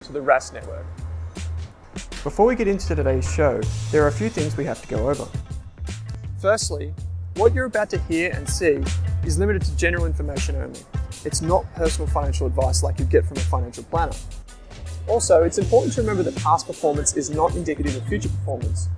to the Rask network. Before we get into today's show, there are a few things we have to go over. Firstly, what you're about to hear and see is limited to general information only. It's not personal financial advice like you get from a financial planner. Also, it's important to remember that past performance is not indicative of future performance.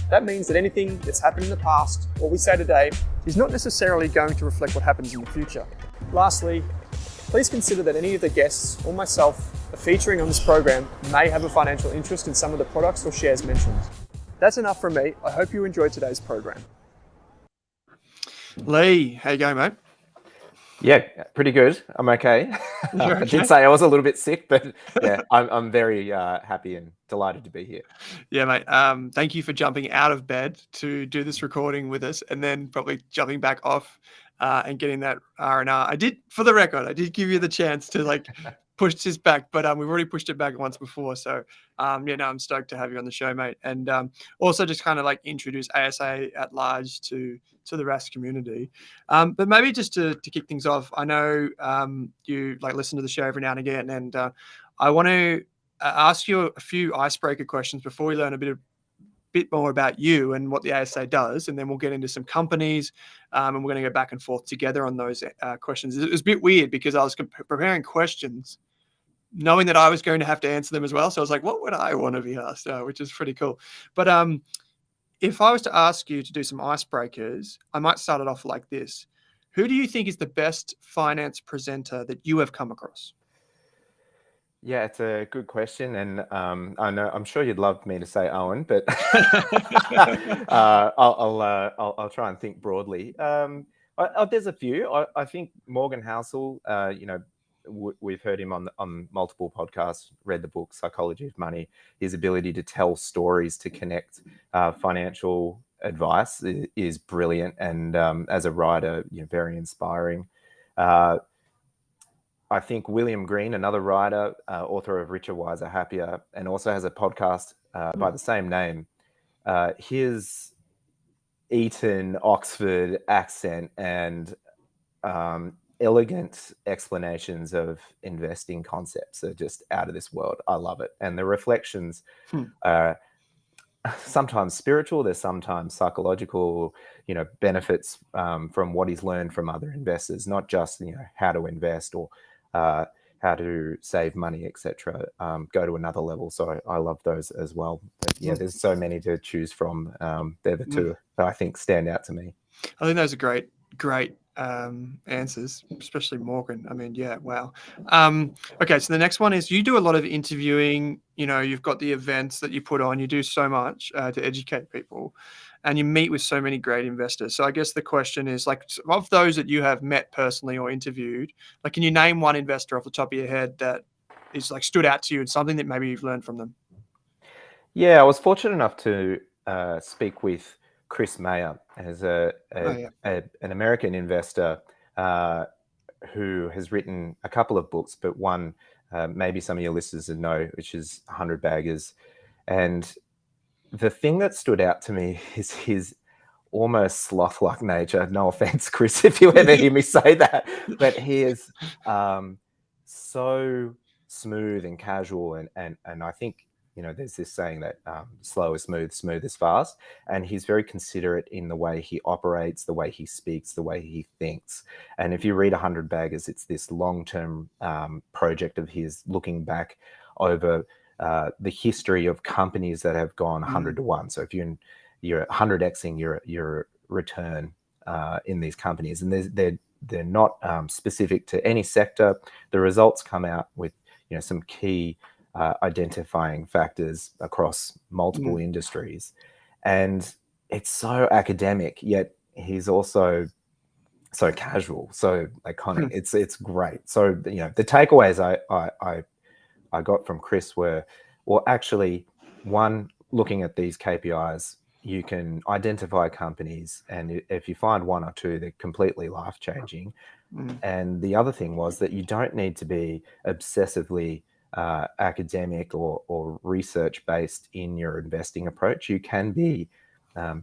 That means that anything that's happened in the past, or we say today, is not necessarily going to reflect what happens in the future. Lastly, please consider that any of the guests or myself are featuring on this program may have a financial interest in some of the products or shares mentioned. That's enough from me. I hope you enjoyed today's program. Leigh, how you going, mate? Yeah, pretty good. I'm okay. Okay. I did say I was a little bit sick, but yeah, I'm very happy and delighted to be here. Yeah, mate. Thank you for jumping out of bed to do this recording with us, and then probably jumping back off and getting that R&R. I did, for the record, I did give you the chance to push this back, but we've already pushed it back once before. So I'm stoked to have you on the show, mate. And also just kind of introduce ASA at large to the Rask community. But maybe just to kick things off, I know you listen to the show every now and again, and I want to ask you a few icebreaker questions before we learn a bit more about you and what the ASA does, and then we'll get into some companies, and we're going to go back and forth together on those questions. It was a bit weird because I was preparing questions knowing that I was going to have to answer them as well. So I was like, what would I want to be asked? Which is pretty cool. But if I was to ask you to do some icebreakers, I might start it off like this. Who do you think is the best finance presenter that you have come across? Yeah, it's a good question, and I'm sure you'd love me to say Owen, but I'll try and think broadly. There's a few. I think Morgan Housel. We've heard him on multiple podcasts, read the book Psychology of Money. His ability to tell stories to connect financial advice is brilliant, and as a writer, very inspiring. I think William Green, another writer, author of Richer, Wiser, Happier, and also has a podcast by the same name. His Eton, Oxford accent and elegant explanations of investing concepts are just out of this world. I love it. And the reflections are sometimes spiritual, they're sometimes psychological, benefits from what he's learned from other investors, not just, how to invest or how to save money, etc. Go to another level. So I love those as well. But yeah, there's so many to choose from. They're the two that I think stand out to me. I think those are great answers, especially Morgan. I mean, yeah, wow. Okay, so the next one is you do a lot of interviewing. You've got the events that you put on. You do so much to educate people, and you meet with so many great investors. So I guess the question is, of those that you have met personally or interviewed, can you name one investor off the top of your head that is stood out to you and something that maybe you've learned from them? Yeah, I was fortunate enough to speak with Chris Mayer as an American investor who has written a couple of books, but one maybe some of your listeners would know, which is 100 Baggers. And the thing that stood out to me is his almost sloth-like nature. No offense, Chris, if you ever hear me say that, but he is so smooth and casual. And I think, there's this saying that slow is smooth, smooth is fast. And he's very considerate in the way he operates, the way he speaks, the way he thinks. And if you read 100 Baggers, it's this long-term project of his looking back over the history of companies that have gone 100 to 1. So if you're 100xing your return in these companies, and they're not specific to any sector. The results come out with some key identifying factors across multiple industries, and it's so academic, yet he's also so casual, so iconic. It's great. So the takeaways I got from Chris were, well, actually, one, looking at these KPIs, you can identify companies, and if you find one or two, they're completely life-changing. And the other thing was that you don't need to be obsessively academic or research-based in your investing approach. You can be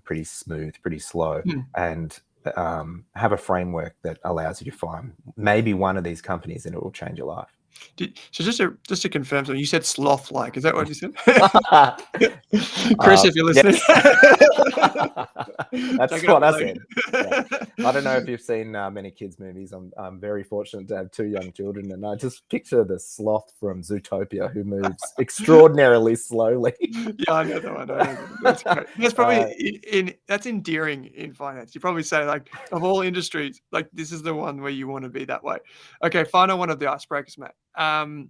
pretty smooth, pretty slow, and have a framework that allows you to find maybe one of these companies, and it will change your life. So just to confirm something, you said sloth-like. Is that what you said? Chris, if you're listening. That's what I said. Yeah. I don't know if you've seen many kids' movies. I'm very fortunate to have 2 young children, and I just picture the sloth from Zootopia who moves extraordinarily slowly. Yeah, I know that one. That's great. That's probably that's endearing in finance. You probably say, like, of all industries, like, this is the one where you want to be that way. Okay, final one of the icebreakers, Matt. And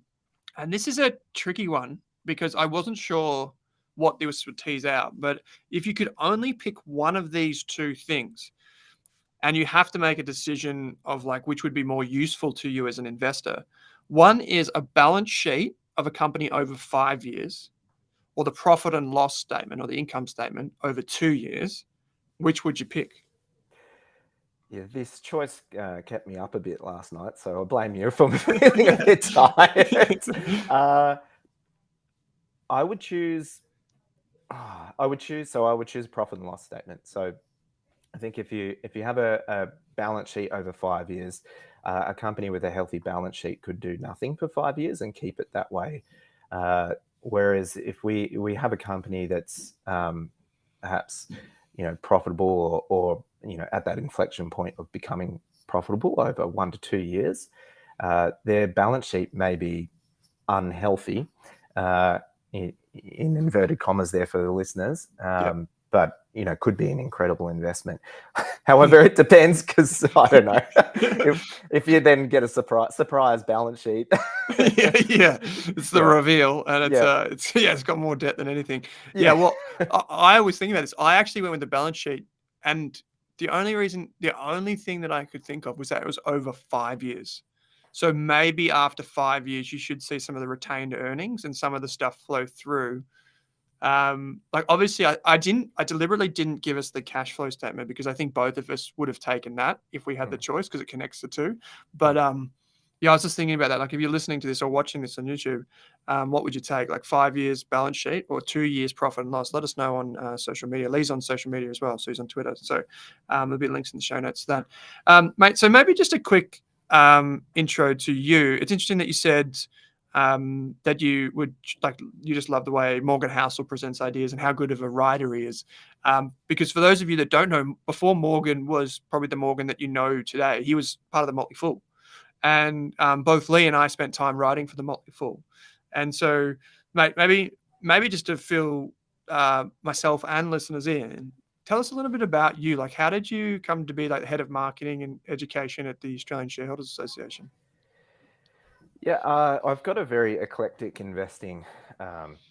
this is a tricky one because I wasn't sure what this would tease out. But if you could only pick one of these two things, and you have to make a decision of like which would be more useful to you as an investor, one is a balance sheet of a company over 5 years, or the profit and loss statement or the income statement over 2 years. Which would you pick? Yeah, this choice kept me up a bit last night, so I blame you for feeling a bit tired. I would choose profit and loss statement. So I think if you have a balance sheet over 5 years, a company with a healthy balance sheet could do nothing for 5 years and keep it that way. Whereas if we have a company that's perhaps profitable or at that inflection point of becoming profitable over 1 to 2 years, their balance sheet may be unhealthy, in inverted commas there for the listeners, but could be an incredible investment. However, it depends, because I don't know if you then get a surprise balance sheet. yeah, it's the reveal, and it's got more debt than anything. Yeah, well, I was thinking about this. I actually went with the balance sheet, and the only thing that I could think of was that it was over 5 years. So maybe after 5 years, you should see some of the retained earnings and some of the stuff flow through. Like, obviously I deliberately didn't give us the cash flow statement because I think both of us would have taken that if we had the choice, because it connects the two. But I was just thinking about that. Like, if you're listening to this or watching this on YouTube, what would you take? Like 5 years balance sheet or 2 years profit and loss? Let us know on social media. Leigh's on social media as well, so he's on Twitter. So there'll be links in the show notes to that. Mate, so maybe just a quick intro to you. It's interesting that you said that you just love the way Morgan Housel presents ideas and how good of a writer he is. Because for those of you that don't know, before Morgan was probably the Morgan that you know today, he was part of the Motley Fool. And both Leigh and I spent time writing for the Motley Fool. And so, mate, maybe just to fill myself and listeners in, tell us a little bit about you. Like, how did you come to be like the head of marketing and education at the Australian Shareholders Association? Yeah, I've got a very eclectic investing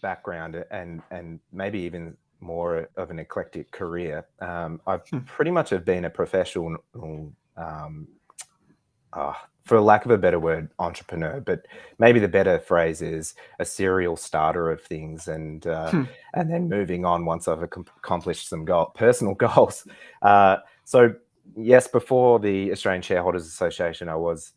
background and maybe even more of an eclectic career. I've pretty much have been a professional, for lack of a better word, entrepreneur, but maybe the better phrase is a serial starter of things, and then moving on once I've accomplished some personal goals. So yes, before the Australian Shareholders Association, I was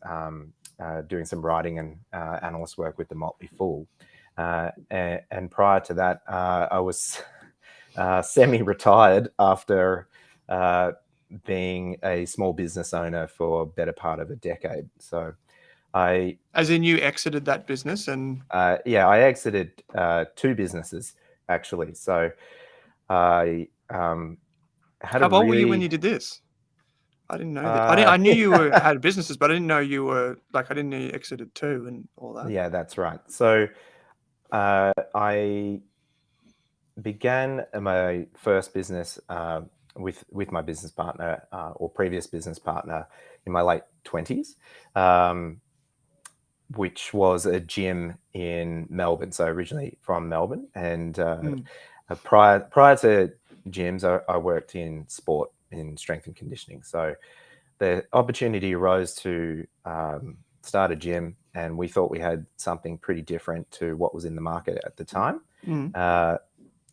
doing some writing and analyst work with the Motley Fool. And prior to that, I was semi-retired after being a small business owner for a better part of a decade. So As in you exited that business and... I exited 2 businesses, actually. So I had How old were you when you did this? I didn't know that. I knew you had businesses, but I didn't know you were I didn't know you exited 2 and all that. Yeah, that's right. So I began my first business with my business partner or previous business partner in my late 20s, which was a gym in Melbourne. So originally from Melbourne, and prior to gyms, I worked in sport, in strength and conditioning. So the opportunity arose to start a gym, and we thought we had something pretty different to what was in the market at the time.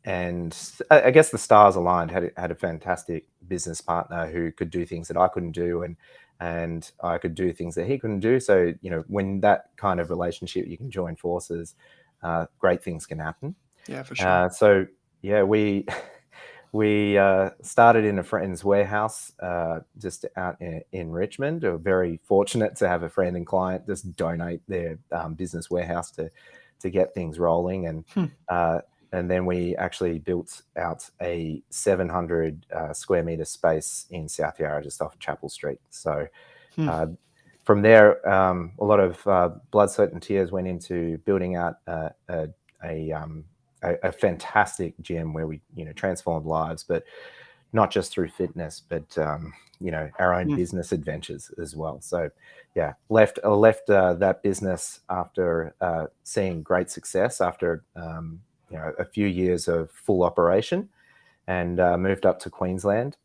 And I guess the stars aligned. Had a fantastic business partner who could do things that I couldn't do, and I could do things that he couldn't do. So when that kind of relationship, you can join forces, great things can happen. Yeah, for sure. So yeah, We started in a friend's warehouse just out in Richmond. We were very fortunate to have a friend and client just donate their business warehouse to get things rolling. And then we actually built out a 700 square meter space in South Yarra, just off Chapel Street. So from there, a lot of blood, sweat, and tears went into building out a fantastic gym where we, transformed lives, but not just through fitness, but our own business adventures as well. So, yeah, left that business after seeing great success after a few years of full operation, and moved up to Queensland,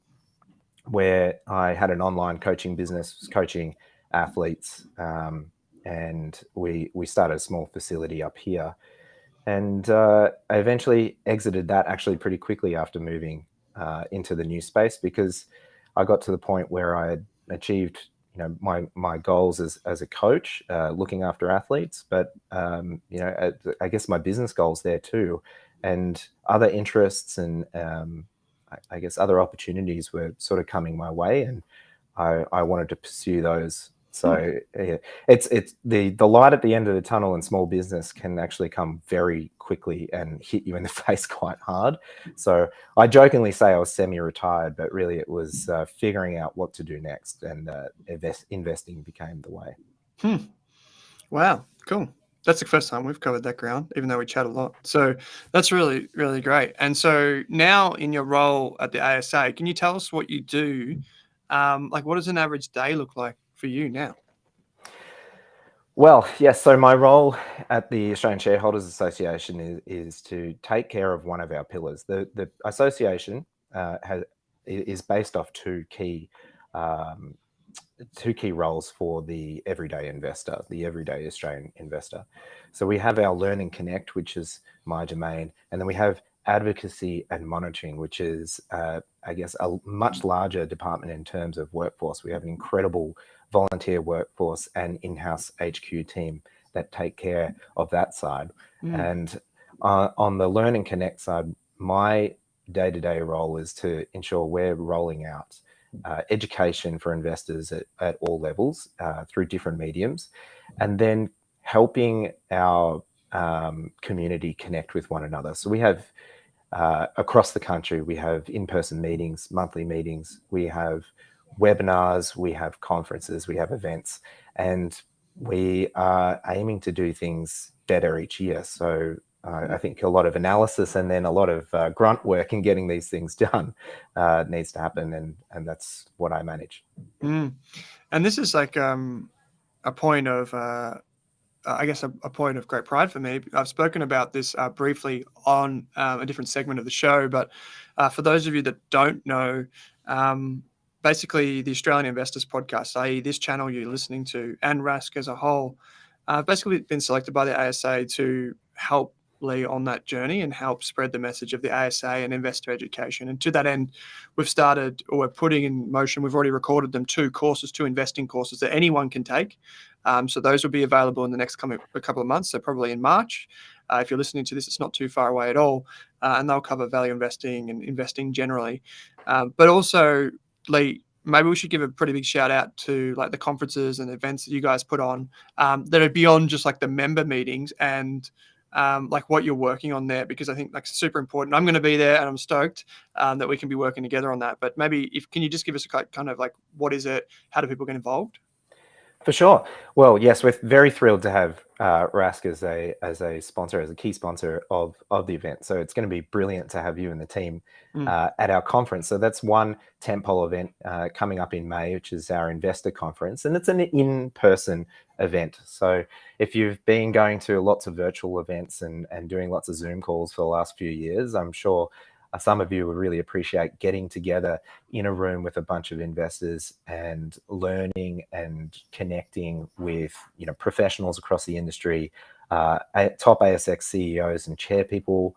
where I had an online coaching business, coaching athletes, and we started a small facility up here. And I eventually exited that actually pretty quickly after moving into the new space, because I got to the point where I had achieved, my goals as a coach, looking after athletes, but I guess my business goals there too, and other interests and I guess other opportunities were sort of coming my way, and I wanted to pursue those. So yeah, it's the light at the end of the tunnel in small business can actually come very quickly and hit you in the face quite hard. So I jokingly say I was semi-retired, but really it was figuring out what to do next, and investing became the way. Wow, cool. That's the first time we've covered that ground, even though we chat a lot. So that's really, really great. And so now in your role at the ASA, can you tell us what you do? Like, what does an average day look like for you now? Well, yes. So my role at the Australian Shareholders Association is to take care of one of our pillars. The association is based off two key roles for the everyday investor, the everyday Australian investor. So we have our Learn and Connect, which is my domain, and then we have advocacy and monitoring, which is, I guess, a much larger department in terms of workforce. We have an incredible volunteer workforce and in-house HQ team that take care of that side. And on the Learn and Connect side, my day-to-day role is to ensure we're rolling out education for investors at all levels through different mediums, and then helping our community connect with one another. So we have across the country, we have in-person meetings, monthly meetings, we have webinars, we have conferences, we have events, and we are aiming to do things better each year. So I think a lot of analysis and then a lot of grunt work in getting these things done needs to happen, and that's what I manage. And this is like a point of, I guess, a point of great pride for me. I've spoken about this briefly on a different segment of the show, but for those of you that don't know, basically the Australian Investors Podcast, i.e. this channel you're listening to, and Rask as a whole, basically been selected by the ASA to help Leigh on that journey and help spread the message of the ASA and investor education. And to that end, we've started, or we're putting in motion, we've already recorded them, two investing courses that anyone can take. So those will be available in the next a couple of months, so probably in March. If you're listening to this, it's not too far away at all. And they'll cover value investing and investing generally. But also, Leigh, maybe we should give a pretty big shout out to like the conferences and events that you guys put on that are beyond just like the member meetings and like what you're working on there, because I think like super important. I'm going to be there and I'm stoked that we can be working together on that. But maybe can you just give us a kind of like, what is it? How do people get involved? For sure. Well, yes, we're very thrilled to have Rask as a sponsor, as a key sponsor of the event. So it's going to be brilliant to have you and the team at our conference. So that's one tentpole event coming up in May, which is our investor conference, and it's an in-person event. So if you've been going to lots of virtual events and doing lots of Zoom calls for the last few years, I'm sure some of you would really appreciate getting together in a room with a bunch of investors and learning and connecting with professionals across the industry, top ASX CEOs and chair people,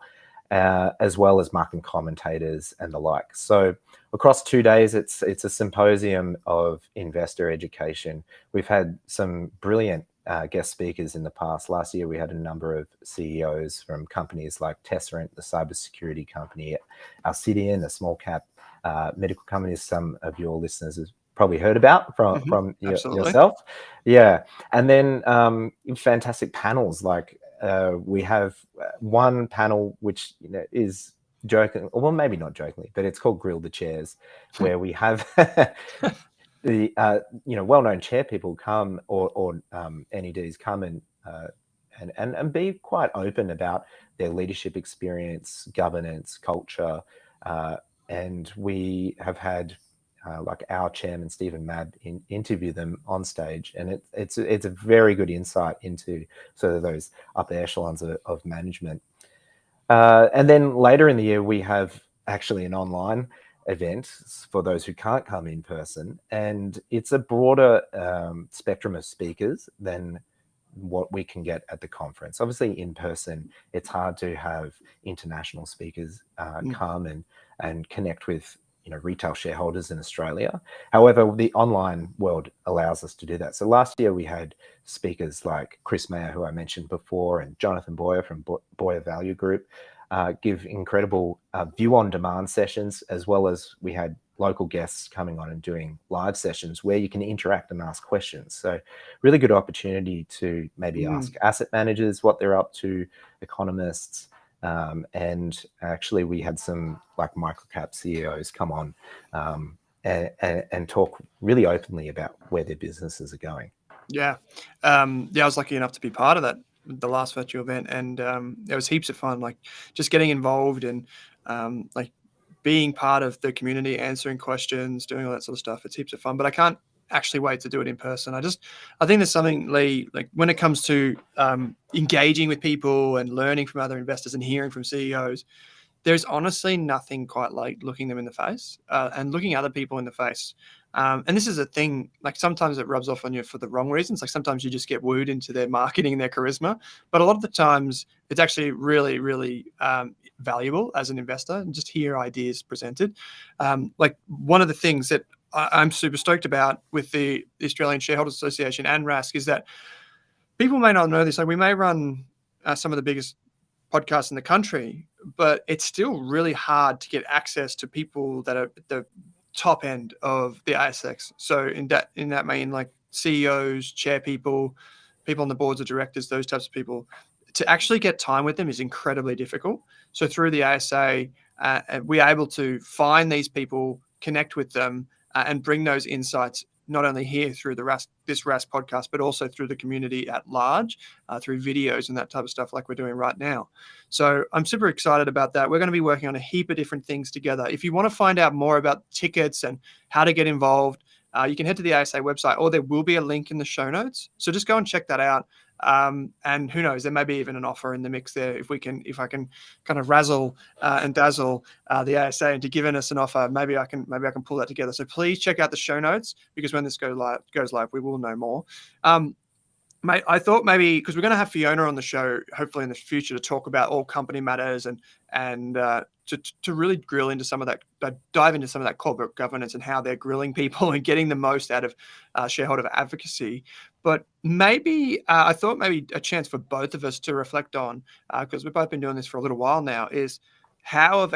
as well as market commentators and the like. So across 2 days, it's a symposium of investor education. We've had some brilliant guest speakers in the past. Last year, we had a number of CEOs from companies like Tesseract, the cybersecurity company, Alcidion, a small cap medical company. Some of your listeners have probably heard about from yourself. Yeah. And then fantastic panels. Like we have one panel which is joking, well, maybe not jokingly, but it's called Grill the Chairs, where we have the well-known chair people come or NEDs come and be quite open about their leadership experience, governance, culture, and we have had like our chairman Stephen Mabb interview them on stage, and it's a very good insight into sort of those upper echelons of management. And then later in the year, we have actually an online event for those who can't come in person, and it's a broader spectrum of speakers than what we can get at the conference. Obviously, in person, it's hard to have international speakers come and connect with retail shareholders in Australia. However, the online world allows us to do that. So last year we had speakers like Chris Mayer, who I mentioned before, and Jonathan Boyer from Boyer Value Group give incredible view-on-demand sessions, as well as we had local guests coming on and doing live sessions where you can interact and ask questions. So really good opportunity to maybe ask asset managers what they're up to, economists, and actually we had some like microcap CEOs come on and talk really openly about where their businesses are going. Yeah. I was lucky enough to be part of that, the last virtual event, and it was heaps of fun, like just getting involved and like being part of the community, answering questions, doing all that sort of stuff. It's heaps of fun, but I can't actually wait to do it in person. I think there's something, Leigh, like when it comes to engaging with people and learning from other investors and hearing from CEOs, there's honestly nothing quite like looking them in the face and looking other people in the face. And this is a thing, like sometimes it rubs off on you for the wrong reasons. Like sometimes you just get wooed into their marketing and their charisma, but a lot of the times it's actually really, really valuable as an investor and just hear ideas presented. Like one of the things that I'm super stoked about with the Australian Shareholders Association and Rask is that people may not know this. Like we may run some of the biggest podcasts in the country, but it's still really hard to get access to people that are at the top end of the ASX. So in that mean like CEOs, chair people on the boards of directors, those types of people. To actually get time with them is incredibly difficult. So through the ASA, we're able to find these people, connect with them, and bring those insights not only here through this Rask podcast, but also through the community at large, through videos and that type of stuff like we're doing right now. So I'm super excited about that. We're going to be working on a heap of different things together. If you want to find out more about tickets and how to get involved, you can head to the ASA website, or there will be a link in the show notes. So just go and check that out. And who knows, there may be even an offer in the mix there. If I can kind of razzle and dazzle the ASA into giving us an offer, maybe I can pull that together. So please check out the show notes, because when this goes live, we will know more. Mate, I thought maybe because we're going to have Fiona on the show, hopefully in the future, to talk about all company matters and to really grill into some of that, dive into some of that corporate governance and how they're grilling people and getting the most out of shareholder advocacy. But maybe I thought maybe a chance for both of us to reflect on, because we've both been doing this for a little while now, is how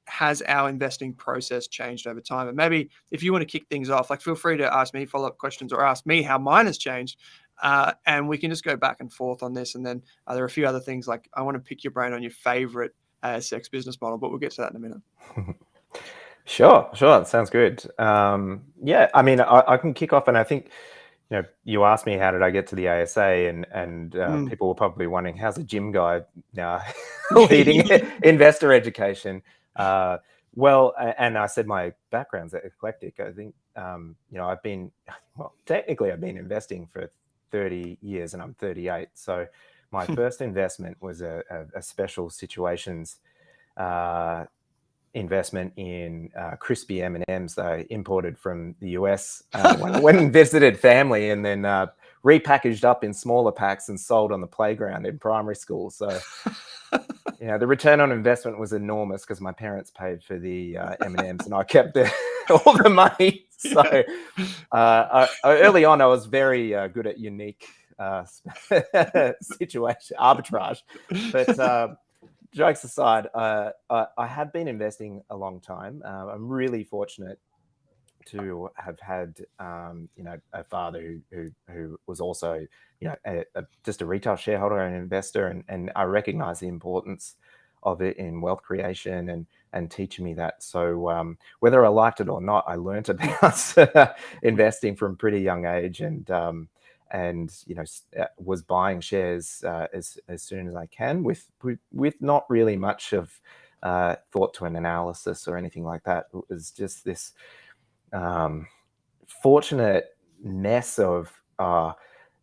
has our investing process changed over time? And maybe if you want to kick things off, like feel free to ask me follow-up questions or ask me how mine has changed. And we can just go back and forth on this. And then there are a few other things, like I want to pick your brain on your favorite ASX business model, but we'll get to that in a minute. Sure. That sounds good. Yeah, I mean, I can kick off, and I think, you asked me how did I get to the ASA, and people were probably wondering, how's a gym guy now leading investor education? Well, and I said my background's eclectic. I think, I've been investing for 30 years and I'm 38. So my first investment was a special situations investment in crispy M&Ms that I imported from the US when I went and visited family, and then repackaged up in smaller packs and sold on the playground in primary school. So the return on investment was enormous because my parents paid for the M&Ms and I kept all the money. So early on, I was very good at unique situation, arbitrage. But jokes aside, I have been investing a long time. I'm really fortunate to have had, a father who was also, just a retail shareholder and investor, and I recognize the importance of it in wealth creation and teaching me that. So whether I liked it or not, I learned about investing from a pretty young age, and was buying shares as soon as I can, with not really much of thought to an analysis or anything like that. It was just this fortunateness of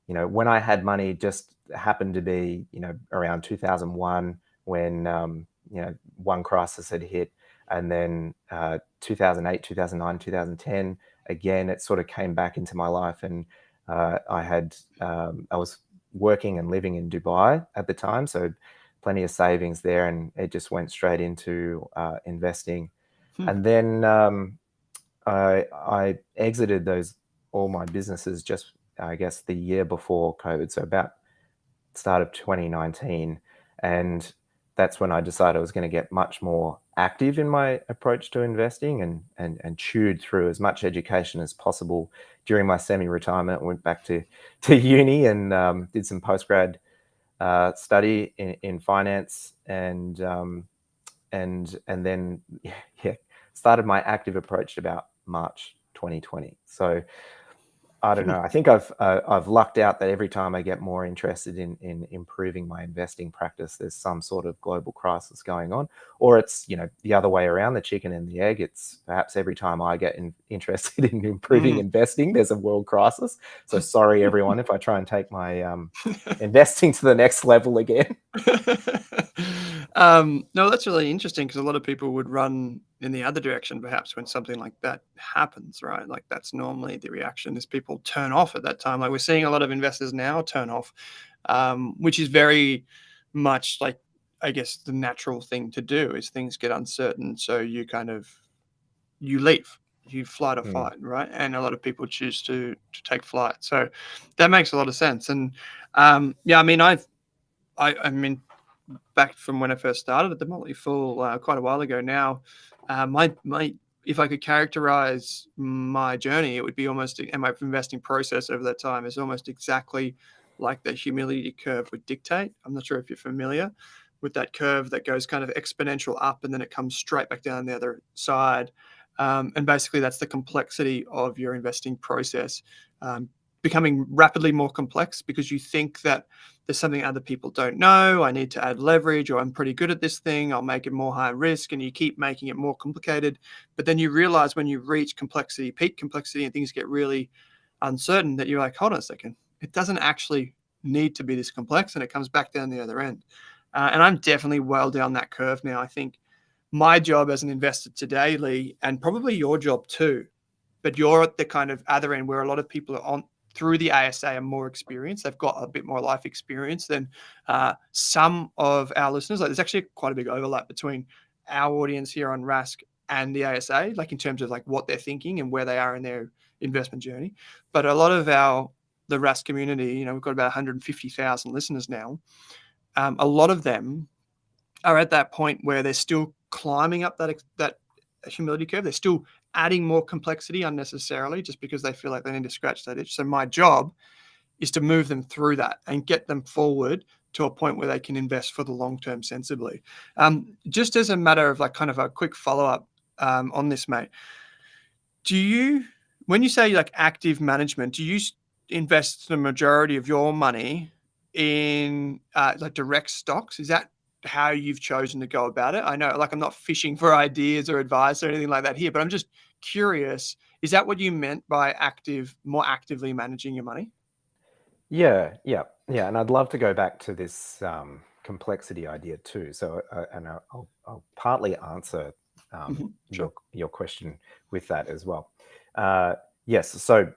when I had money, just happened to be around 2001, when one crisis had hit, and then 2008, 2009, 2010 again, it sort of came back into my life. And I was working and living in Dubai at the time, so plenty of savings there, and it just went straight into investing. And then I exited all my businesses just, I guess, the year before COVID, so about start of 2019, and that's when I decided I was going to get much more active in my approach to investing, and chewed through as much education as possible during my semi-retirement. Went back to uni and did some postgrad study in finance, and then started my active approach about March 2020. So I don't know. I think I've lucked out that every time I get more interested in improving my investing practice, there's some sort of global crisis going on, or it's the other way around, the chicken and the egg. It's perhaps every time I get interested in improving investing, there's a world crisis. So sorry everyone if I try and take my investing to the next level again. No, that's really interesting, because a lot of people would run in the other direction perhaps when something like that happens, right? Like, that's normally the reaction, is people turn off at that time. Like, we're seeing a lot of investors now turn off, which is very much like, I guess, the natural thing to do. Is things get uncertain, so you leave, you flight or fight, right? And a lot of people choose to take flight. So that makes a lot of sense. And I mean, back from when I first started at the Motley Fool quite a while ago now, my if I could characterize my journey, it would be almost, and my investing process over that time is almost exactly like the humility curve would dictate. I'm not sure if you're familiar with that curve that goes kind of exponential up and then it comes straight back down the other side. And basically that's the complexity of your investing process, becoming rapidly more complex because you think that there's something other people don't know. I need to add leverage, or I'm pretty good at this thing, I'll make it more high risk, and you keep making it more complicated. But then you realize when you reach complexity, peak complexity, and things get really uncertain, that you're like, hold on a second, it doesn't actually need to be this complex, and it comes back down the other end. And I'm definitely well down that curve now. I think my job as an investor today, Leigh, and probably your job too, but you're at the kind of other end where a lot of people are on through the ASA are more experienced. They've got a bit more life experience than some of our listeners. Like, there's actually quite a big overlap between our audience here on Rask and the ASA, like in terms of like what they're thinking and where they are in their investment journey. But a lot of the Rask community, we've got about 150,000 listeners now. A lot of them are at that point where they're still climbing up that humility curve. They're still adding more complexity unnecessarily just because they feel like they need to scratch that itch. So my job is to move them through that and get them forward to a point where they can invest for the long term sensibly. Just as a matter of like kind of a quick follow-up on this, mate, when you say like active management, do you invest the majority of your money in like direct stocks? Is that how you've chosen to go about it? I know, like, I'm not fishing for ideas or advice or anything like that here, but I'm just curious, is that what you meant by more actively managing your money? Yeah. And I'd love to go back to this complexity idea too. So, and I'll partly answer Sure. your question with that as well. Yes. So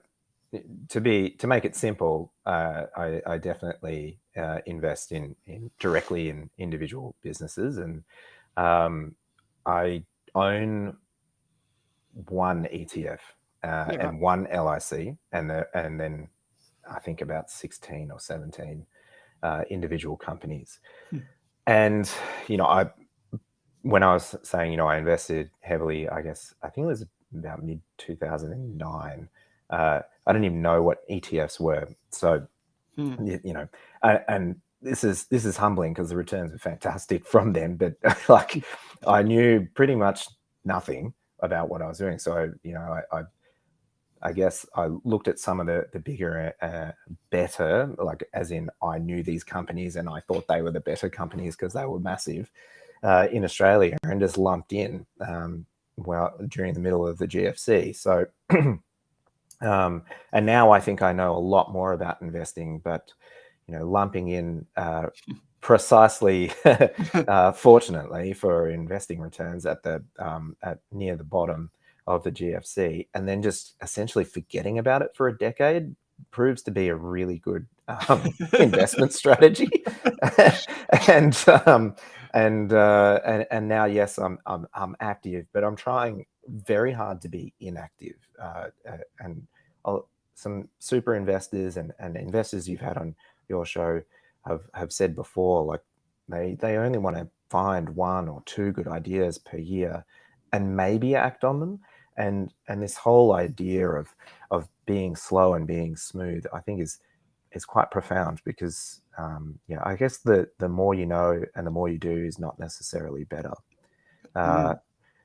to make it simple, I definitely invest directly in individual businesses, and I own one ETF and one LIC, and then I think about 16 or 17 individual companies. Hmm. And, when I was saying, I invested heavily, I think it was about mid 2009. I didn't even know what ETFs were. So, and this is humbling because the returns were fantastic from them, but like I knew pretty much nothing about what I was doing. So, I guess I looked at some of the bigger, better, like as in I knew these companies and I thought they were the better companies because they were massive in Australia, and just lumped in during the middle of the GFC. So, and now I think I know a lot more about investing, but lumping in precisely, fortunately for investing returns at near the bottom of the GFC, and then just essentially forgetting about it for a decade proves to be a really good investment strategy. and now, yes, I'm active, but I'm trying very hard to be inactive. And some super investors and investors you've had on your show have said before, like they only want to find 1 or 2 good ideas per year and maybe act on them. And this whole idea of being slow and being smooth, I think is quite profound, because I guess the more you know and the more you do is not necessarily better.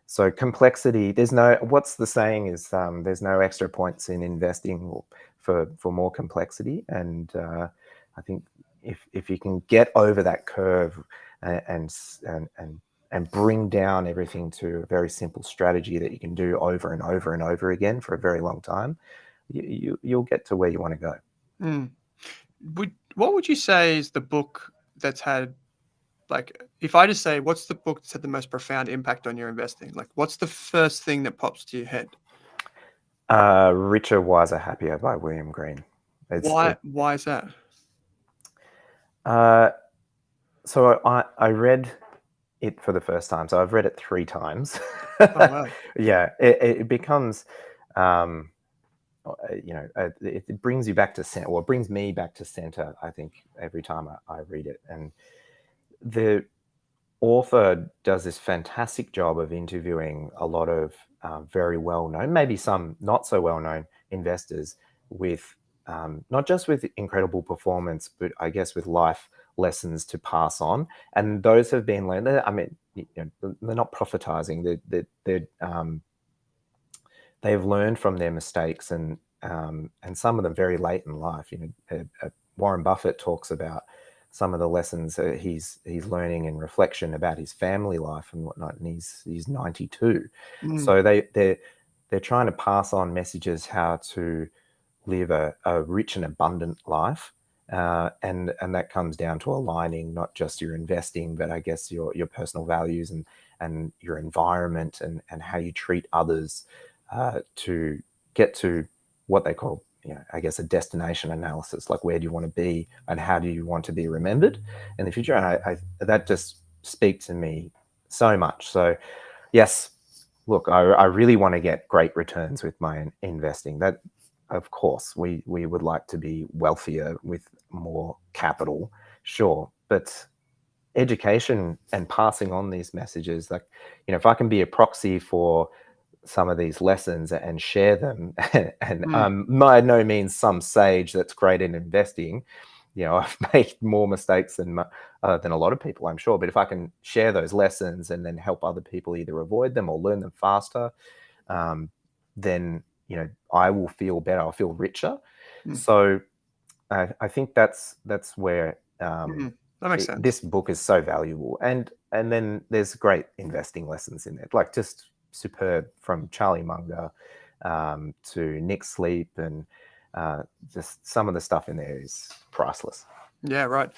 So complexity, what's the saying is, there's no extra points in investing for more complexity. And I think if you can get over that curve and bring down everything to a very simple strategy that you can do over and over and over again for a very long time, you'll get to where you want to go. What would you say is the book that's had, like, if I just say, what's the book that's had the most profound impact on your investing? Like, what's the first thing that pops to your head? Richer, Wiser, Happier by William Green. Why is that? So I read it for the first time. So I've read it 3 times. Oh, wow. Yeah, it becomes, it brings you back to center, or it brings me back to center, I think, every time I read it. And the author does this fantastic job of interviewing a lot of very well-known, maybe some not so well-known investors with not just with incredible performance, but I guess with life lessons to pass on. And those have been learned. I mean, they're not prophetizing. They've learned from their mistakes, and some of them very late in life. Warren Buffett talks about some of the lessons that he's learning in reflection about his family life and whatnot, and he's 92. So they're trying to pass on messages how to live a rich and abundant life, and that comes down to aligning not just your investing, but I guess your personal values and your environment and how you treat others, to get to what they call, I guess, a destination analysis, like where do you want to be and how do you want to be remembered in the future. And that just speaks to me so much. So yes, look, I really want to get great returns with my investing. That, of course, we would like to be wealthier with more capital, sure, but education and passing on these messages, like, if I can be a proxy for some of these lessons and share them, and by no means some sage that's great in investing. I've made more mistakes than a lot of people, I'm sure. But if I can share those lessons and then help other people either avoid them or learn them faster, then I will feel better. I'll feel richer. So I think that's where that makes sense. This book is so valuable, and then there's great investing lessons in there, like just superb, from Charlie Munger to Nick Sleep, and just some of the stuff in there is priceless. Yeah, right.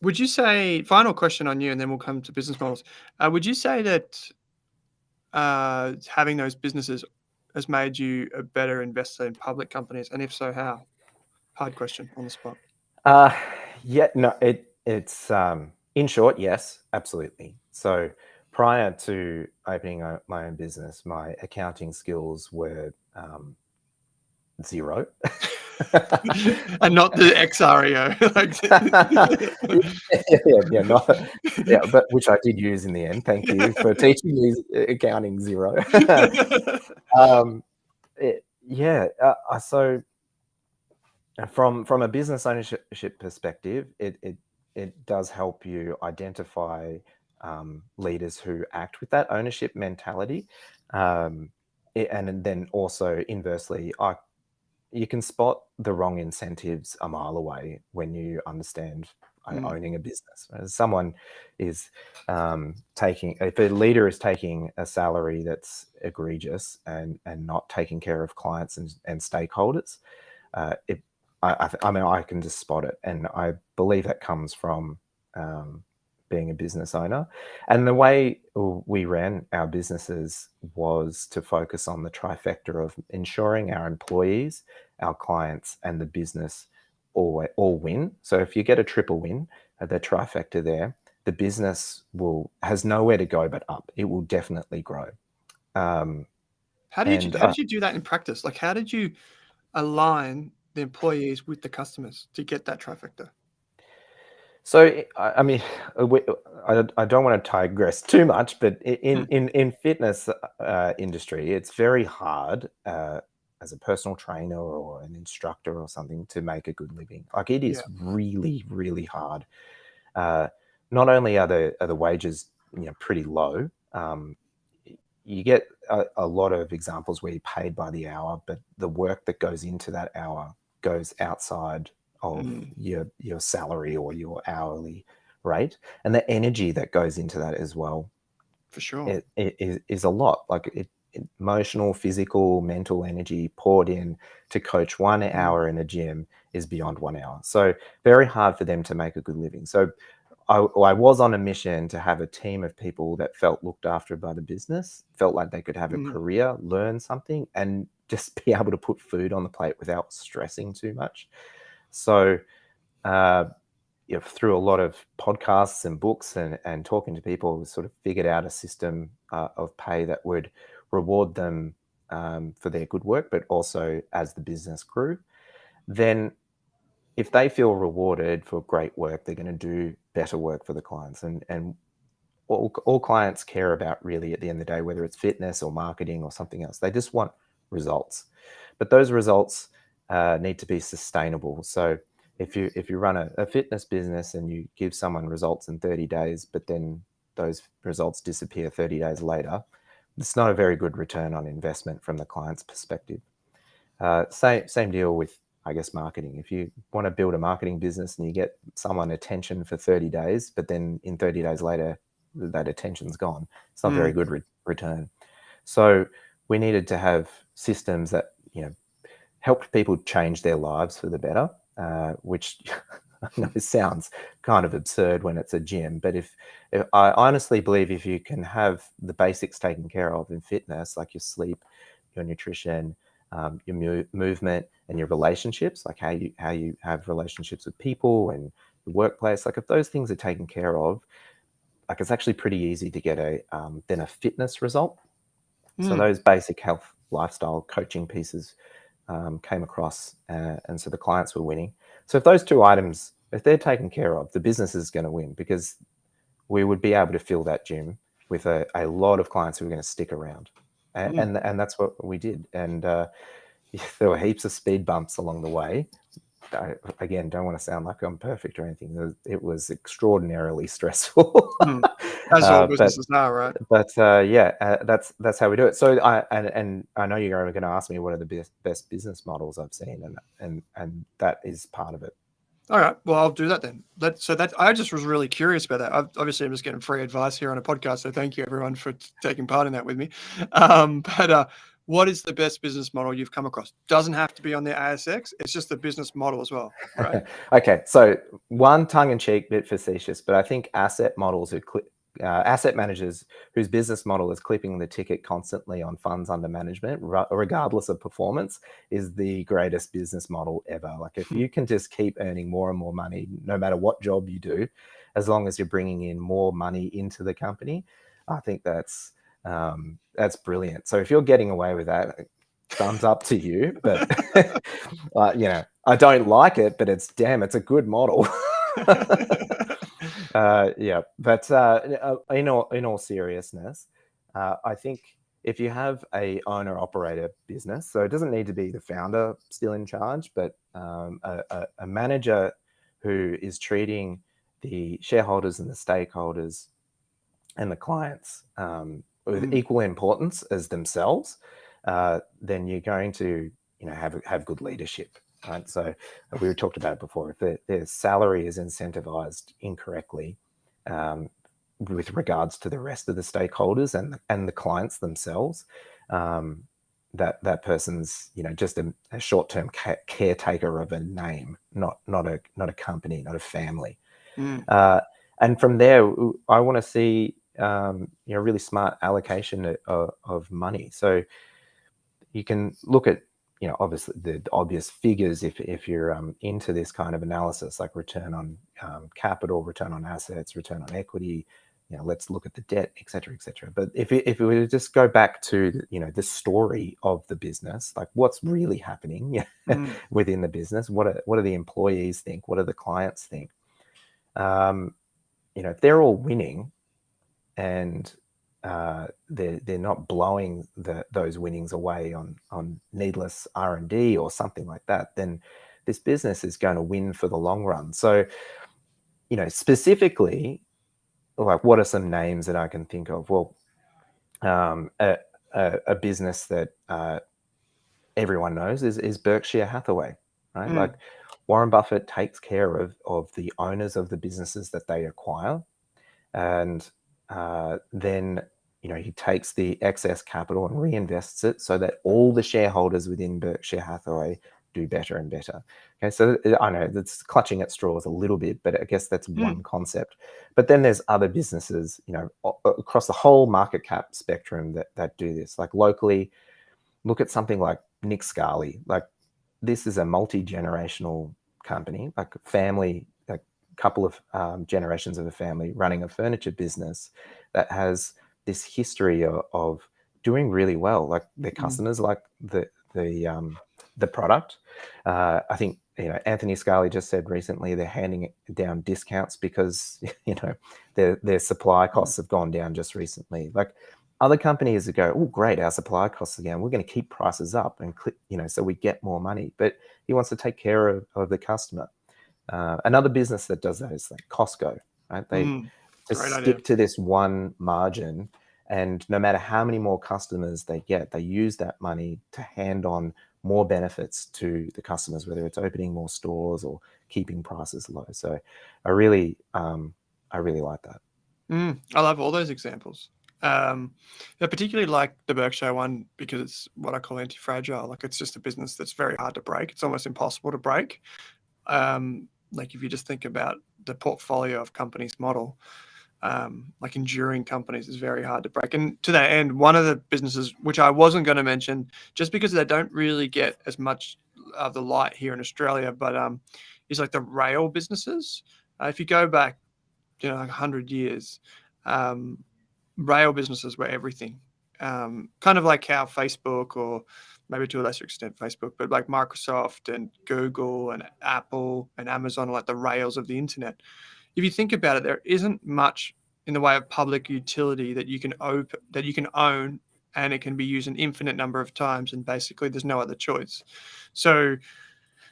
Would you say, final question on you, and then we'll come to business models. Would you say that having those businesses has made you a better investor in public companies? And if so, how? Hard question on the spot. Yeah, no, it's in short, yes, absolutely. So prior to opening my own business, my accounting skills were 0. And not the XREO. But which I did use in the end. Thank you for teaching me accounting zero. So from a business ownership perspective, it does help you identify leaders who act with that ownership mentality, and then also inversely, you can spot the wrong incentives a mile away when you understand owning a business. As someone is if a leader is taking a salary that's egregious and not taking care of clients and stakeholders, I can just spot it, and I believe that comes from being a business owner. And the way we ran our businesses was to focus on the trifecta of ensuring our employees, our clients, and the business all win. So if you get a triple win, the trifecta there, the business has nowhere to go but up. It will definitely grow. How did you do that in practice? Like, how did you align the employees with the customers to get that trifecta? So, I mean, I don't want to digress too much, but in fitness industry, it's very hard as a personal trainer or an instructor or something to make a good living. Like, it is really, really hard. Not only are the wages pretty low, you get a lot of examples where you're paid by the hour, but the work that goes into that hour goes outside of your salary or your hourly rate, and the energy that goes into that as well. For sure, it is a lot. Like emotional, physical, mental energy poured in to coach 1 hour in a gym is beyond 1 hour. So very hard for them to make a good living. So I was on a mission to have a team of people that felt looked after by the business, felt like they could have a career, learn something, and just be able to put food on the plate without stressing too much. So through a lot of podcasts and books and talking to people, we sort of figured out a system of pay that would reward them for their good work, but also as the business grew. Then if they feel rewarded for great work, they're going to do better work for the clients. And all clients care about really at the end of the day, whether it's fitness or marketing or something else, they just want results. But those results need to be sustainable. So if you run a fitness business and you give someone results in 30 days, but then those results disappear 30 days later, it's not a very good return on investment from the client's perspective. Same deal with, I guess, marketing. If you want to build a marketing business and you get someone attention for 30 days, but then in 30 days later, that attention's gone, it's not very good return. So we needed to have systems that, helped people change their lives for the better, which I know sounds kind of absurd when it's a gym, but if I honestly believe if you can have the basics taken care of in fitness, like your sleep, your nutrition, your movement, and your relationships, like how you have relationships with people and the workplace, like if those things are taken care of, like it's actually pretty easy to get then a fitness result. So those basic health, lifestyle, coaching pieces came across, and so the clients were winning. So if those two items, if they're taken care of, the business is going to win, because we would be able to fill that gym with a lot of clients who are going to stick around, and that's what we did. And there were heaps of speed bumps along the way. Again, don't want to sound like I'm perfect or anything. It was extraordinarily stressful. As all businesses are, right? But that's how we do it. So I know you're going to ask me what are the best business models I've seen, and that is part of it. All right, well, I'll do that then. I just was really curious about that. Obviously, I'm just getting free advice here on a podcast, so thank you everyone for taking part in that with me. But what is the best business model you've come across? Doesn't have to be on the ASX. It's just the business model as well, right? Okay, so one tongue-in-cheek, bit facetious, but I think asset models asset managers whose business model is clipping the ticket constantly on funds under management, regardless of performance, is the greatest business model ever. Like if you can just keep earning more and more money, no matter what job you do, as long as you're bringing in more money into the company, I think that's brilliant. So if you're getting away with that, thumbs up to you, but I don't like it, but it's a good model. Yeah, but in all seriousness, I think if you have a owner-operator business, so it doesn't need to be the founder still in charge, but a manager who is treating the shareholders and the stakeholders and the clients with equal importance as themselves, then you're going to have good leadership. Right, so we talked about it before. If their salary is incentivized incorrectly with regards to the rest of the stakeholders and the clients themselves, that person's just a short-term caretaker of a name, not a company, not a family. And from there, I want to see really smart allocation of money. So you can look at obviously the obvious figures if you're into this kind of analysis, like return on capital, return on assets, return on equity. Let's look at the debt, et cetera, et cetera. But if we were to just go back to the story of the business, like what's really happening within the business, what do the employees think, what do the clients think? If they're all winning and they're not blowing those winnings away on needless R&D or something like that, then this business is going to win for the long run. So, specifically, like what are some names that I can think of? Well, a business that everyone knows is Berkshire Hathaway, right? Like Warren Buffett takes care of the owners of the businesses that they acquire, and then he takes the excess capital and reinvests it so that all the shareholders within Berkshire Hathaway do better and better. Okay, so I know that's clutching at straws a little bit, but I guess that's one concept. But then there's other businesses, across the whole market cap spectrum that do this. Like locally, look at something like Nick Scali. Like this is a multi-generational company, like family, like couple of generations of a family running a furniture business that has this history of doing really well. Like their customers like the product. I think Anthony Scali just said recently they're handing down discounts because their supply costs have gone down just recently. Like other companies that go, oh great, our supply costs are down, we're going to keep prices up and so we get more money. But he wants to take care of the customer. Another business that does that is like Costco, right? They just stick to this one margin, and no matter how many more customers they get, they use that money to hand on more benefits to the customers, whether it's opening more stores or keeping prices low. So I really like that. I love all those examples. I particularly like the Berkshire one because it's what I call anti-fragile. Like it's just a business that's very hard to break. It's almost impossible to break. Like if you just think about the portfolio of companies model, like enduring companies is very hard to break. And to that end, one of the businesses which I wasn't going to mention, just because they don't really get as much of the light here in Australia, but is like the rail businesses. If you go back, like 100 years, rail businesses were everything. Kind of like how Facebook, or maybe to a lesser extent Facebook, but like Microsoft and Google and Apple and Amazon are like the rails of the internet. If you think about it, there isn't much in the way of public utility that you can own, and it can be used an infinite number of times, and basically there's no other choice. So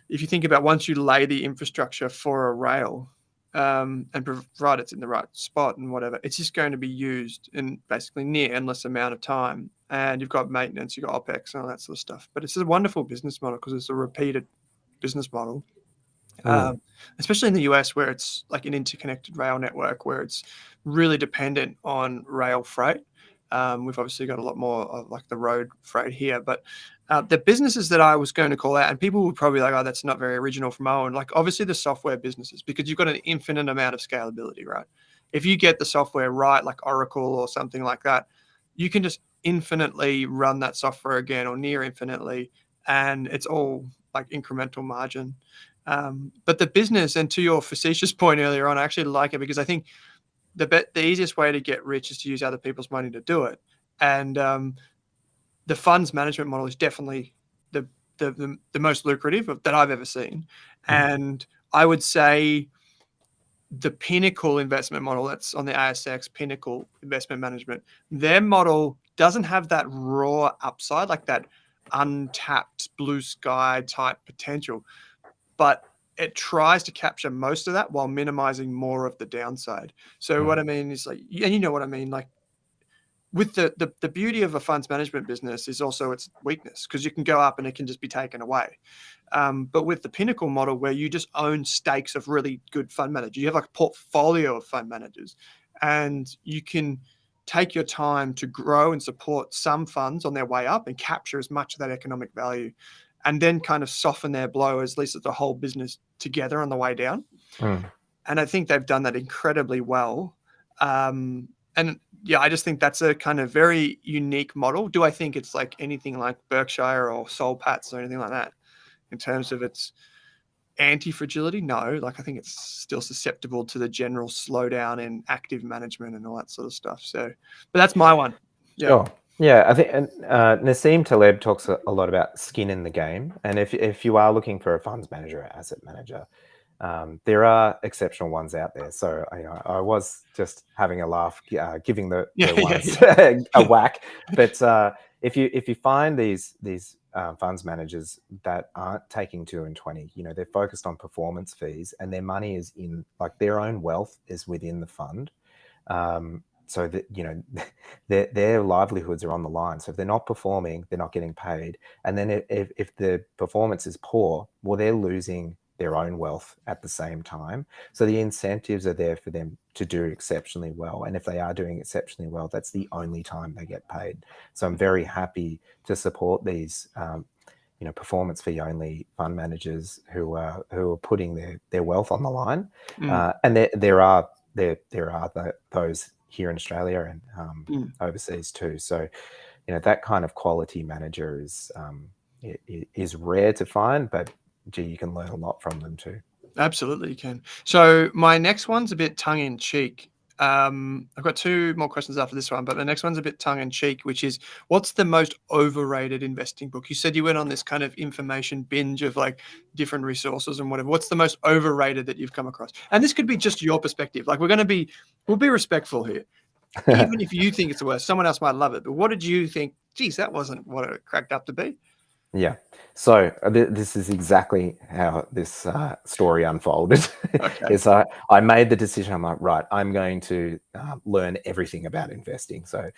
if you think about once you lay the infrastructure for a rail, and provide it's in the right spot and whatever, it's just going to be used in basically near endless amount of time. And you've got maintenance, you've got OPEX and all that sort of stuff. But it's a wonderful business model because it's a repeated business model. Especially in the US, where it's like an interconnected rail network, where it's really dependent on rail freight. We've obviously got a lot more of like the road freight here, but the businesses that I was going to call out, and people would probably be like, oh, that's not very original from Owen. Like obviously the software businesses, because you've got an infinite amount of scalability, right? If you get the software right, like Oracle or something like that, you can just infinitely run that software again, or near infinitely, and it's all like incremental margin. But the business, and to your facetious point earlier on, I actually like it because I think the easiest way to get rich is to use other people's money to do it. And the funds management model is definitely the most lucrative that I've ever seen. And I would say the Pinnacle investment model that's on the ASX, Pinnacle Investment Management, their model doesn't have that raw upside, like that untapped blue sky type potential, but it tries to capture most of that while minimizing more of the downside. So what I mean is like, and you know what I mean, like with the beauty of a funds management business is also its weakness, because you can go up and it can just be taken away. But with the Pinnacle model, where you just own stakes of really good fund managers, you have like a portfolio of fund managers, and you can take your time to grow and support some funds on their way up and capture as much of that economic value, and then kind of soften their blow, at least at the whole business together on the way down. And I think they've done that incredibly well. And yeah, I just think that's a kind of very unique model. Do I think it's like anything like Berkshire or Soul Patts or anything like that in terms of its anti-fragility? No, like I think it's still susceptible to the general slowdown in active management and all that sort of stuff. So, but that's my one. Yeah. Sure. Yeah, I think Nassim Taleb talks a lot about skin in the game. And if you are looking for a funds manager or asset manager, there are exceptional ones out there. So I was just having a laugh, giving the ones a whack. But if you find these funds managers that aren't taking 2 and 20, they're focused on performance fees, and their money is in, like, their own wealth is within the fund. So that their livelihoods are on the line. So if they're not performing, they're not getting paid. And then if the performance is poor, well, they're losing their own wealth at the same time. So the incentives are there for them to do exceptionally well. And if they are doing exceptionally well, that's the only time they get paid. So I'm very happy to support these performance fee only fund managers who are putting their wealth on the line. And there are those here in Australia and overseas too. So that kind of quality manager is rare to find, but gee, you can learn a lot from them too. Absolutely, you can. So my next one's a bit tongue in cheek. I've got 2 more questions after this one, but the next one's a bit tongue in cheek, which is, what's the most overrated investing book? You said you went on this kind of information binge of like different resources and whatever. What's the most overrated that you've come across? And this could be just your perspective. Like, we'll be respectful here. Even if you think it's the worst, someone else might love it. But what did you think? Geez, that wasn't what it cracked up to be. Yeah. So this is exactly how this story unfolded. Okay. Is I made the decision. I'm like, right, I'm going to learn everything about investing. So,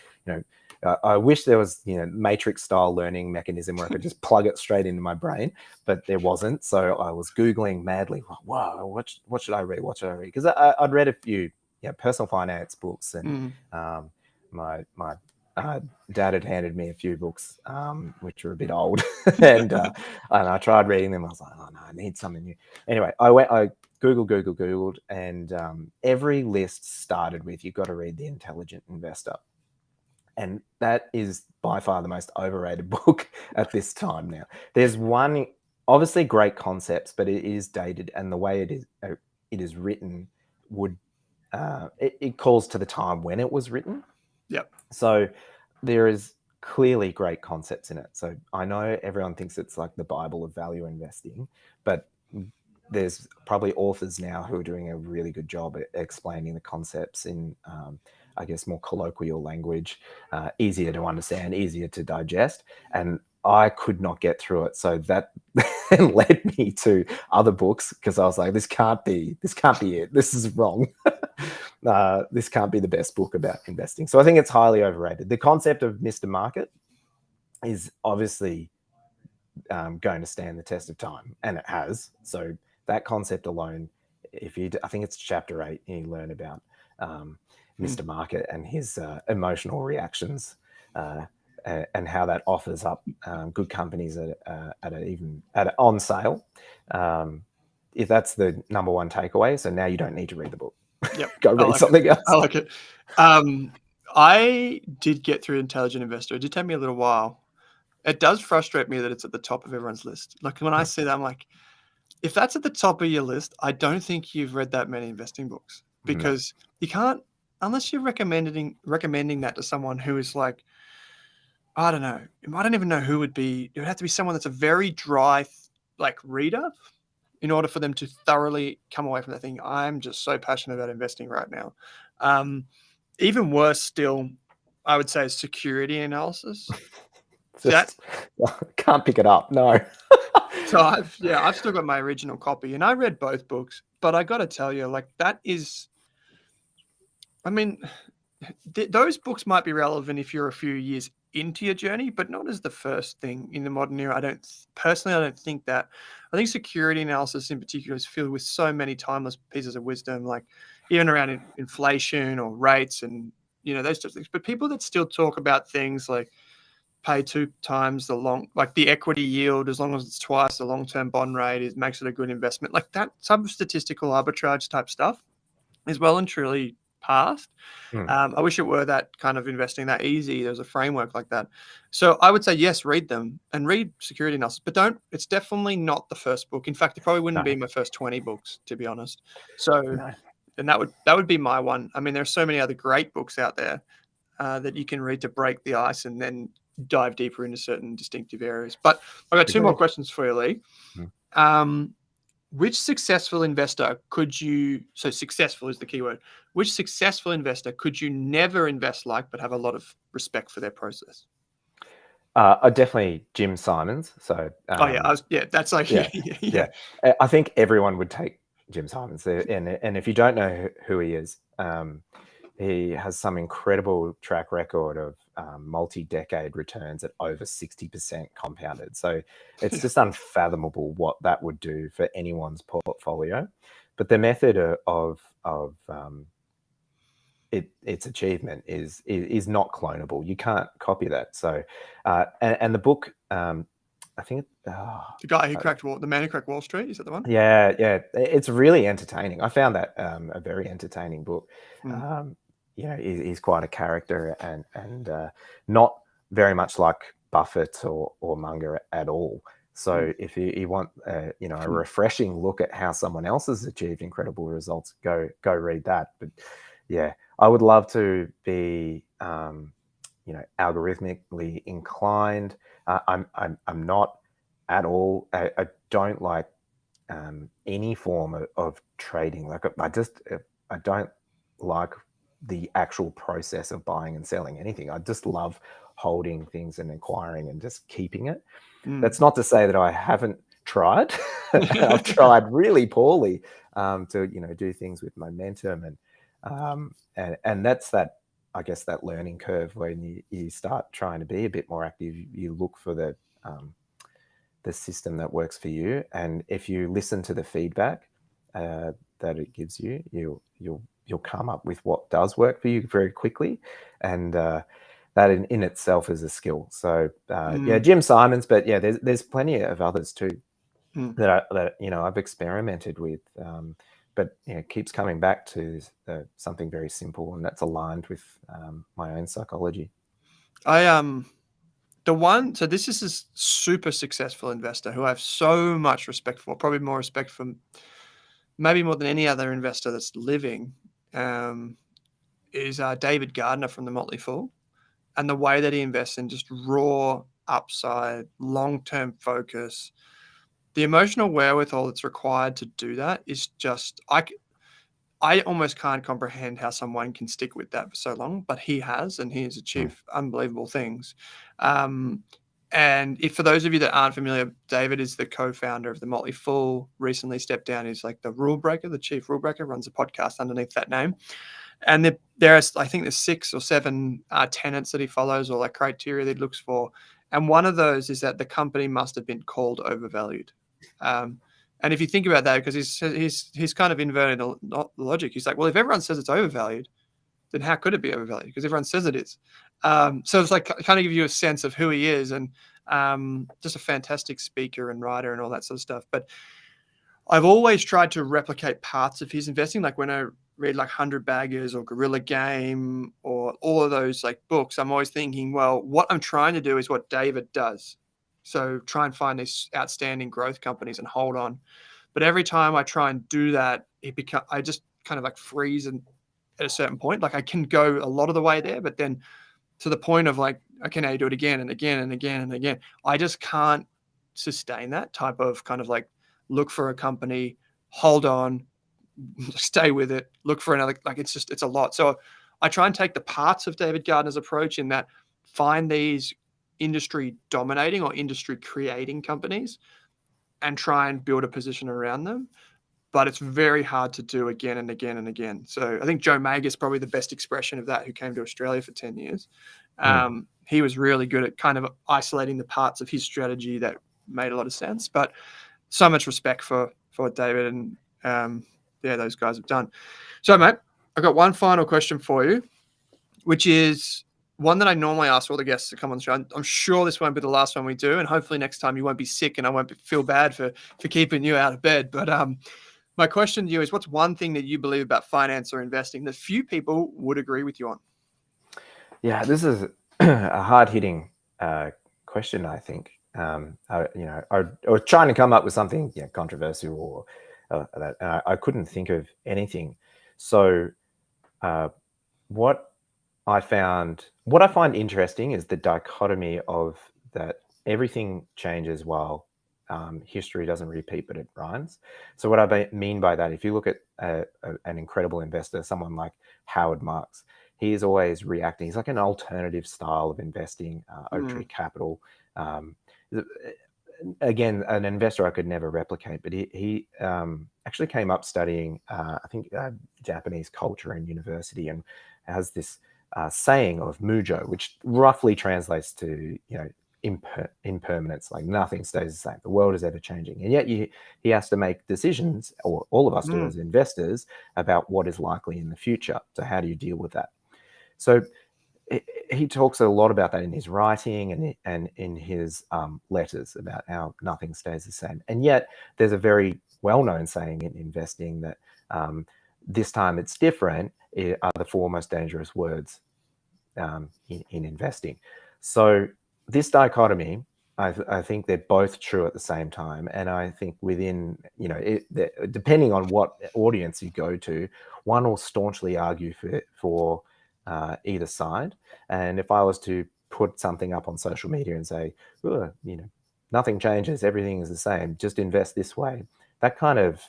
I wish there was, matrix style learning mechanism where I could just plug it straight into my brain, but there wasn't. So I was Googling madly. Wow, what should I read? What should I read? Because I'd read a few personal finance books, and my dad had handed me a few books which were a bit old, and I tried reading them. I was like, oh no, I need something new. Anyway, I Googled, and every list started with, you've got to read The Intelligent Investor. And that is by far the most overrated book at this time now. There's one, obviously great concepts, but it is dated, and the way it is written would it calls to the time when it was written. Yep. So there is clearly great concepts in it. So I know everyone thinks it's like the Bible of value investing, but there's probably authors now who are doing a really good job at explaining the concepts in, I guess, more colloquial language, easier to understand, easier to digest. And I could not get through it. So that led me to other books, because I was like, this can't be it. This is wrong. This can't be the best book about investing. So I think it's highly overrated. The concept of Mr. Market is obviously going to stand the test of time, and it has. So that concept alone, I think it's chapter 8, you learn about Mr. Market and his emotional reactions, and how that offers up good companies at on sale. If that's the number one takeaway, so now you don't need to read the book. Yep. Go read something else. I like it. I did get through Intelligent Investor. It did take me a little while. It does frustrate me that it's at the top of everyone's list. Like, when I see that, I'm like, if that's at the top of your list, I don't think you've read that many investing books, because you can't, unless you're recommending that to someone who is like I don't know. I don't even know who would be. It would have to be someone that's a very dry, like reader, in order for them to thoroughly come away from that thing. I'm just so passionate about investing right now. Even worse still, I would say, is security analysis. Just can't pick it up. No. So I've still got my original copy, and I read both books. But I got to tell you, like that is, I mean, those books might be relevant if you're a few years into your journey, but not as the first thing in the modern era. I don't think that. I think security analysis in particular is filled with so many timeless pieces of wisdom, like even around inflation or rates and those types of things. But people that still talk about things like pay 2 times the equity yield as long as it's twice the long-term bond rate makes it a good investment. Like that some statistical arbitrage type stuff is well and truly past. I wish it were that kind of investing that easy. There's a framework like that. So I would say, yes, read them and read security analysis, but it's definitely not the first book. In fact, it probably wouldn't be my first 20 books, to be honest. So, and that would be my one. I mean, there are so many other great books out there that you can read to break the ice and then dive deeper into certain distinctive areas. But I've got 2 more questions for you, Leigh. Which successful investor so successful is the keyword, which successful investor could you never invest like, but have a lot of respect for their process? Definitely Jim Simons. So, that's like, yeah. I think everyone would take Jim Simons. And if you don't know who he is, he has some incredible track record of multi-decade returns at over 60% compounded. So it's just unfathomable what that would do for anyone's portfolio. But the method of its achievement is not clonable. You can't copy that. So and the book, I think the guy who cracked the man who cracked Wall Street, is that the one? Yeah, it's really entertaining. I found that a very entertaining book. He's quite a character and not very much like Buffett or Munger at all. So if you want a refreshing look at how someone else has achieved incredible results, go read that. But yeah, I would love to be algorithmically inclined. I'm not at all. I don't like any form of trading. Like I don't like the actual process of buying and selling anything. I just love holding things and acquiring and just keeping it. That's not to say that I haven't tried. I've tried really poorly to do things with momentum and that's that, I guess, that learning curve when you start trying to be a bit more active. You look for the system that works for you, and if you listen to the feedback that it gives you, you'll come up with what does work for you very quickly, and that in itself is a skill. So Jim Simons, but there's plenty of others too that I've experimented with, but keeps coming back to something very simple, and that's aligned with my own psychology. So this is a super successful investor who I have so much respect for, probably more respect for, maybe more than any other investor that's living, is David Gardner from the Motley Fool, and the way that he invests in just raw upside, long-term focus, the emotional wherewithal that's required to do that is just, I almost can't comprehend how someone can stick with that for so long, but he has, and he has achieved unbelievable things. And for those of you that aren't familiar, David is the co-founder of the Motley Fool, recently stepped down. He's like the rule breaker, the chief rule breaker, runs a podcast underneath that name. And I think there's 6 or 7 tenets that he follows, or like criteria that he looks for. And one of those is that the company must have been called overvalued. And if you think about that, because he's kind of inverted the logic. He's like, well, if everyone says it's overvalued, then how could it be overvalued? Because everyone says it is. So it's like kind of give you a sense of who he is, and just a fantastic speaker and writer and all that sort of stuff. But I've always tried to replicate parts of his investing. Like when I read like 100 Baggers or Gorilla Game or all of those like books, I'm always thinking, well, what I'm trying to do is what David does. So try and find these outstanding growth companies and hold on. But every time I try and do that, I just kind of like freeze at a certain point. Like I can go a lot of the way there, but then to the point of like, okay, now you do it again and again and again and again. I just can't sustain that type of kind of like look for a company, hold on, stay with it, look for another, like it's a lot. So I try and take the parts of David Gardner's approach in that find these industry dominating or industry creating companies and try and build a position around them. But it's very hard to do again and again and again. So I think Joe Mag is probably the best expression of that, who came to Australia for 10 years. He was really good at kind of isolating the parts of his strategy that made a lot of sense. But so much respect for David and those guys have done. So, mate, I've got one final question for you, which is one that I normally ask all the guests to come on the show. I'm sure this won't be the last one we do, and hopefully next time you won't be sick and I won't feel bad for keeping you out of bed. But my question to you is, what's one thing that you believe about finance or investing that few people would agree with you on? Yeah, this is a hard-hitting question, I think. I was trying to come up with something controversial or that, and I couldn't think of anything. So what I find interesting is the dichotomy of that everything changes while history doesn't repeat, but it rhymes. So what I mean by that, if you look at an incredible investor, someone like Howard Marks, he is always reacting. He's like an alternative style of investing, Oaktree Capital. Again, an investor I could never replicate, but he actually came up studying, I think, Japanese culture in university, and has this saying of mujo, which roughly translates to, impermanence, like nothing stays the same. The world is ever changing. And yet he has to make decisions, or all of us do as investors, about what is likely in the future. So how do you deal with that? So he talks a lot about that in his writing and in his letters about how nothing stays the same. And yet there's a very well-known saying in investing that this time it's different are the four most dangerous words in investing. So this dichotomy, I think they're both true at the same time. And I think within, depending on what audience you go to, one will staunchly argue for either side. And if I was to put something up on social media and say, nothing changes, everything is the same, just invest this way, that kind of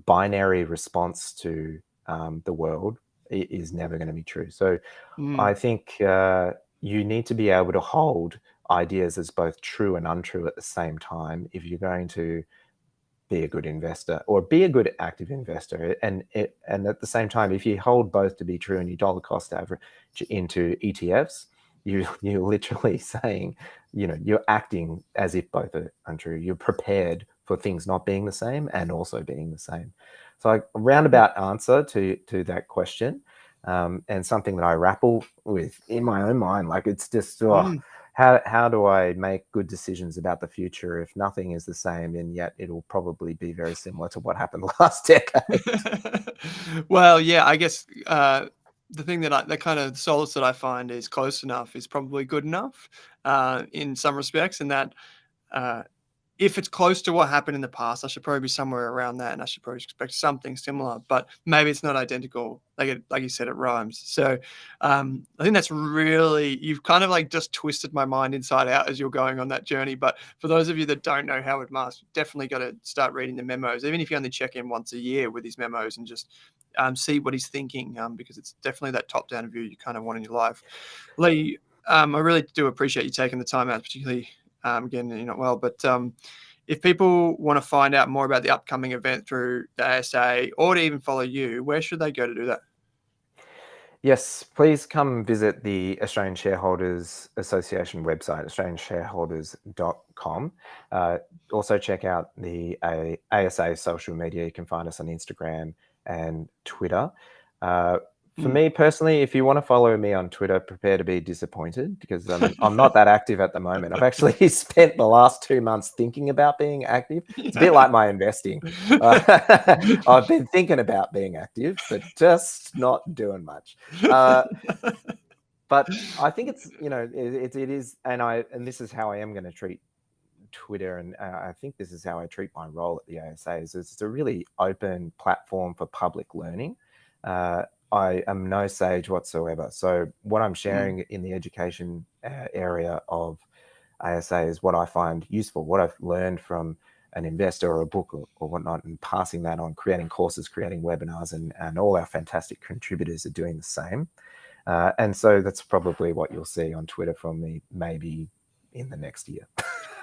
binary response to the world is never going to be true. So I think you need to be able to hold ideas as both true and untrue at the same time if you're going to be a good investor or be a good active investor. And at the same time, if you hold both to be true and you dollar cost average into ETFs, you're literally saying, you're acting as if both are untrue. You're prepared for things not being the same and also being the same. So a roundabout answer to that question, and something that I grapple with in my own mind, like it's just, how do I make good decisions about the future if nothing is the same, and yet it'll probably be very similar to what happened last decade? Well, yeah, I guess the thing the kind of solace that I find is close enough is probably good enough in some respects, and that if it's close to what happened in the past, I should probably be somewhere around that, and I should probably expect something similar, but maybe it's not identical. Like you said, it rhymes. So I think that's really, you've kind of like just twisted my mind inside out as you're going on that journey. But for those of you that don't know Howard Marks, you've definitely got to start reading the memos, even if you only check in once a year with his memos and just see what he's thinking, because it's definitely that top-down view you kind of want in your life. Leigh, I really do appreciate you taking the time out, particularly again, you're not well, but if people want to find out more about the upcoming event through the ASA or to even follow you, where should they go to do that? Yes, please come visit the Australian Shareholders Association website, australianshareholders.com. Also check out the ASA social media. You can find us on Instagram and Twitter. For me personally, if you want to follow me on Twitter, prepare to be disappointed, because I'm not that active at the moment. I've actually spent the last 2 months thinking about being active. It's a bit like my investing. I've been thinking about being active, but just not doing much. But I think it's, it is, and this is how I am going to treat Twitter, and I think this is how I treat my role at the ASA. Is it's a really open platform for public learning. I am no sage whatsoever. So what I'm sharing in the education area of ASA is what I find useful, what I've learned from an investor or a book or whatnot, and passing that on, creating courses, creating webinars, and all our fantastic contributors are doing the same. And so that's probably what you'll see on Twitter from me maybe in the next year.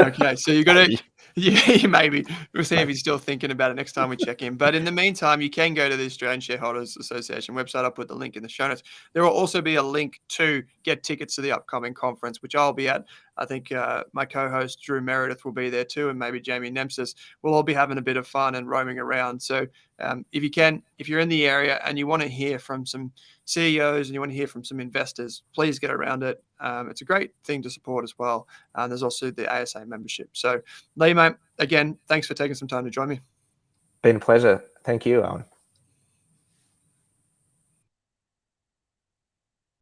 Okay, so you got to, yeah, maybe. We'll see if he's still thinking about it next time we check in. But in the meantime, you can go to the Australian Shareholders Association website. I'll put the link in the show notes. There will also be a link to get tickets to the upcoming conference, which I'll be at. I think my co-host Drew Meredith will be there too, and maybe Jamie Nemsis. We'll all be having a bit of fun and roaming around. So if you're in the area and you want to hear from some CEOs and you want to hear from some investors, please get around it. It's a great thing to support as well. And there's also the ASA membership. So, Leigh, mate, again, thanks for taking some time to join me. Been a pleasure. Thank you, Owen.